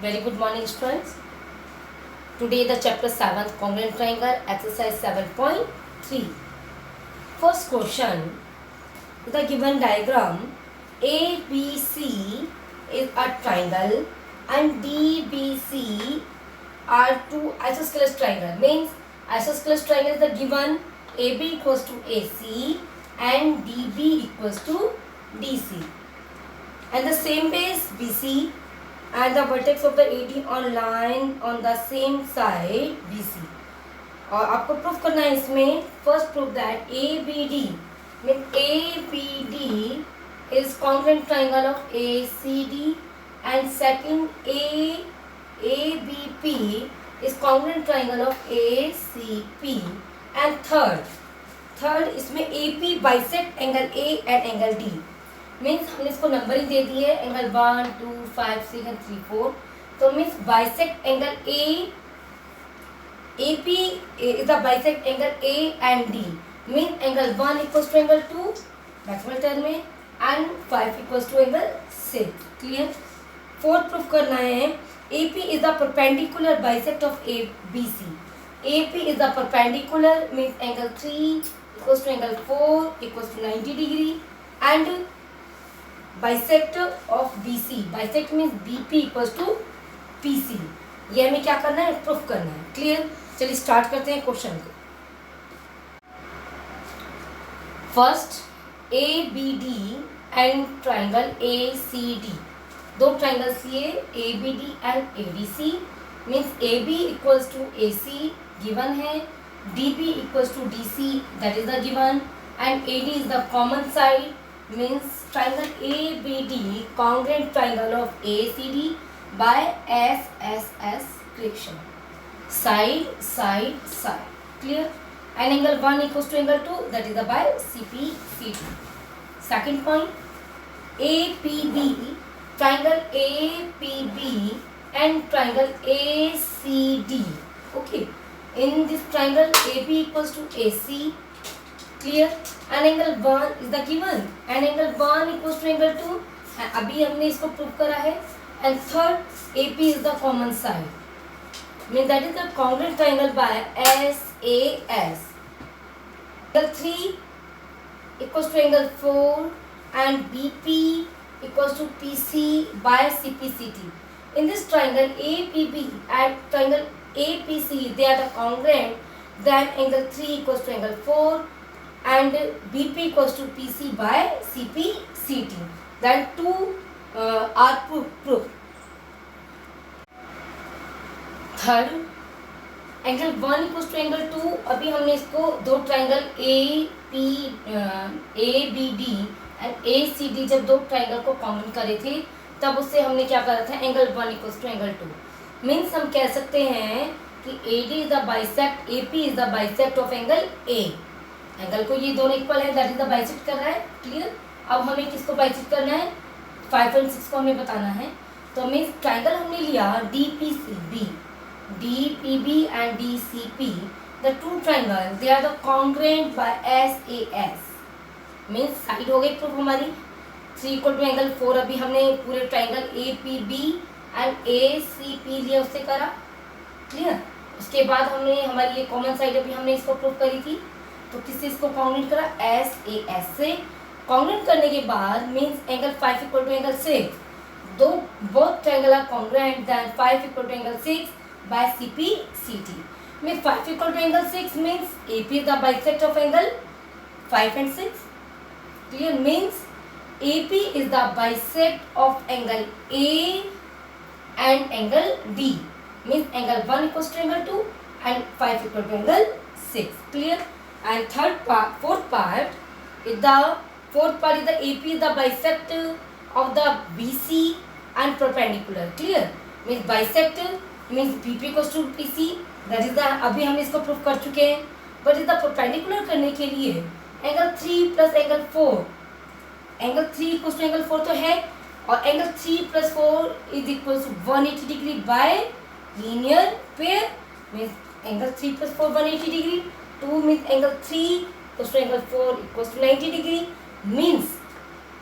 Very good morning, students. Today the chapter 7th congruent triangle exercise 7.3. First question, the given diagram ABC is a triangle and DBC are two isosceles triangle. Means isosceles triangle is the given AB equals to AC and DB equals to DC. And the same base BC and the vertex of the AD on line on the same side BC. और आपको proof करना है इसमें first proof that ABD mean ABD is congruent triangle of ACD and second ABP is congruent triangle of ACP and third इसमें AP bisect angle A and angle D. Means हमने इसको numbering दे दी है angle 1 2 5 6 and 3 4. तो means bisect angle AP is the bisect angle A and D. Means angle 1 equals to angle 2 maximal term में and 5 equals to angle 6. Clear. Fourth proof करना है AP is the perpendicular bisect of ABC. AP is the perpendicular means angle 3 equals to angle 4 equals to 90 degree and bisect of BC. bisect means BP equals to PC. ये हमें क्या करना है, proof करना है. Clear. चलिए start करते हैं क्वेश्चन को. First ABD and triangle ACD. दो ट्राइंगल्स ये ABD and ADC. Means AB equals to AC given है, DB equals to DC that is the given and AD is the common side. means triangle ABD congruent triangle of ACD by SSS creation. Side. Clear. And angle 1 equals to angle 2 that is the by CPCT. Second point, APB triangle APB and triangle ACD. Okay. In this triangle AB equals to AC. Clear. And angle 1 is the given and angle 1 equals to angle 2. अभी हमने इसको prove करा है. And third AP is the common side. Means that is the congruent triangle by SAS. Angle 3 equals to angle 4 and BP equals to PC by CPCT. In this triangle APB and triangle APC they are the congruent. Then angle 3 equals to angle 4 and BP equals to PC by CPCT. Then two are proof. Third, angle 1 equals to angle 2. अभी हमने इसको दो triangle ABD and ACD जब दो triangle को common करे थे तब उससे हमने क्या करा था, angle 1 equals to angle 2. Means हम कह सकते हैं कि AD is the bisect, AP is the bisect of angle A. Angle को ये दोनों इक्वल है दैट इज द बाइसेक्ट कर रहा है. क्लियर. अब हमें किसको बाइसेक्ट करना है, 5 और 6 को हमें बताना है. तो मीन्स ट्राइंगल हमने लिया DPCB, DPB and DCP. The two triangle they are the congruent by SAS. Means side हो गई प्रूफ हमारी. 3 इक्वल टू एंगल 4 अभी हमने पूरे ट्राइंगल APB एंड ACP लिया उससे करा. क्लियर. उसके बाद हमने हमारी ये कॉमन साइड अभी हमने इसको प्रूफ करी थी. तो किससे इसको कॉन्ग्रुएंट करा, SAS से. कॉन्ग्रुएंट करने के बाद means angle 5 equal to angle 6. दो both triangle are congruent then 5 equal to angle 6 by CPCT. Mean 5 equal to angle 6 means AP is the bisect of angle 5 and 6. Clear. Means AP is the bisect of angle A and angle D. Means angle 1 equal to angle 2 and 5 equal to angle 6. Clear. And fourth part is the AP is the bisect of the BC and perpendicular. Clear. Means bisect means BP equals to PC. That is the अभी हम इसको proof कर चुके हैं. But इस the perpendicular करने के लिए angle 3 plus angle 4. Angle 3 equals to angle 4 तो है और angle 3 plus 4 is equals to 180 degree by linear pair. Means angle 3 plus 4 180 degree. 2 means angle 3 equals to angle 4 equals to 90 degree. Means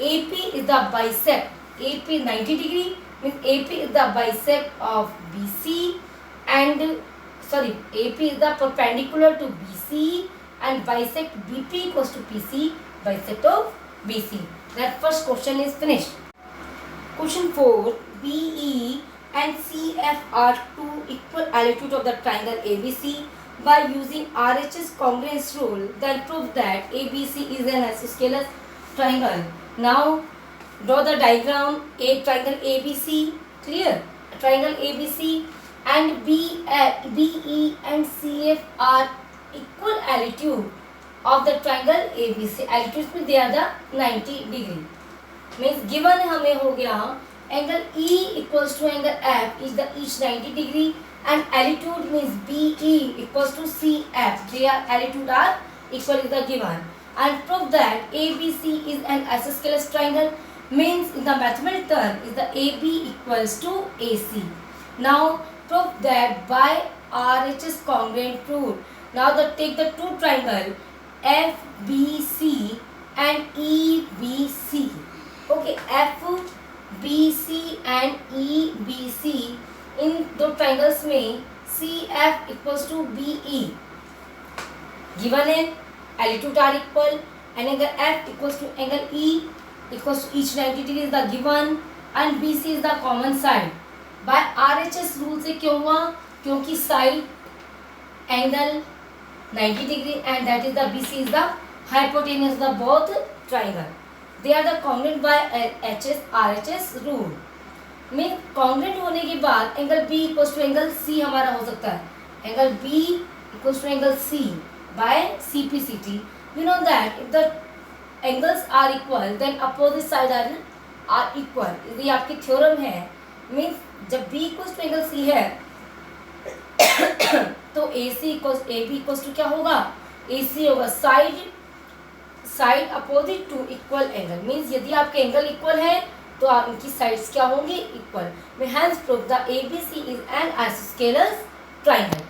AP is the bisect. AP is 90 degree means AP is the bisect of BC and AP is the perpendicular to BC and bisect BP equals to PC, bisect of BC. That first question is finished. Question 4. BE and CF are two equal altitudes of the triangle ABC. By using RHS congruence rule, then prove that ABC is an isosceles triangle. Now draw the diagram. A triangle ABC, clear? Triangle ABC and BE and CF are equal altitude of the triangle ABC. Altitudes में they are the 90 degree. Means given हमें हो गया angle E equals to angle F is the each 90 degree and altitude means BE equals to CF. Their altitude are equal is the given. And prove that ABC is an isosceles triangle means in the mathematical term is the AB equals to AC. Now prove that by RHS congruent rule. Now take the two triangle FBC and EBC. Okay, FBC and EBC इन दो triangles में CF equals to BE given है, altitude are equal and angle F equals to angle E equals to each 90 degree is the given and BC is the common side. By RHS rule से क्यों हुआ? क्योंकि side angle 90 degree and that is the BC is the hypotenuse of the both triangle. They are the congruent by RHS rule. में congruent होने के बाद angle B equals to angle C हमारा हो सकता है. Angle B equals to angle C by CPCT. We know that if the angles are equal then opposite side are equal. ये आपकी थ्योरम है. मीन्स जब B equals to angle C है तो AC equals AB equals to क्या होगा? AC होगा side opposite to equal angle. Means यदि आपके एंगल इक्वल है तो आप इनकी साइड्स क्या होंगी? Equal. Hence prove the ABC is an isosceles triangle.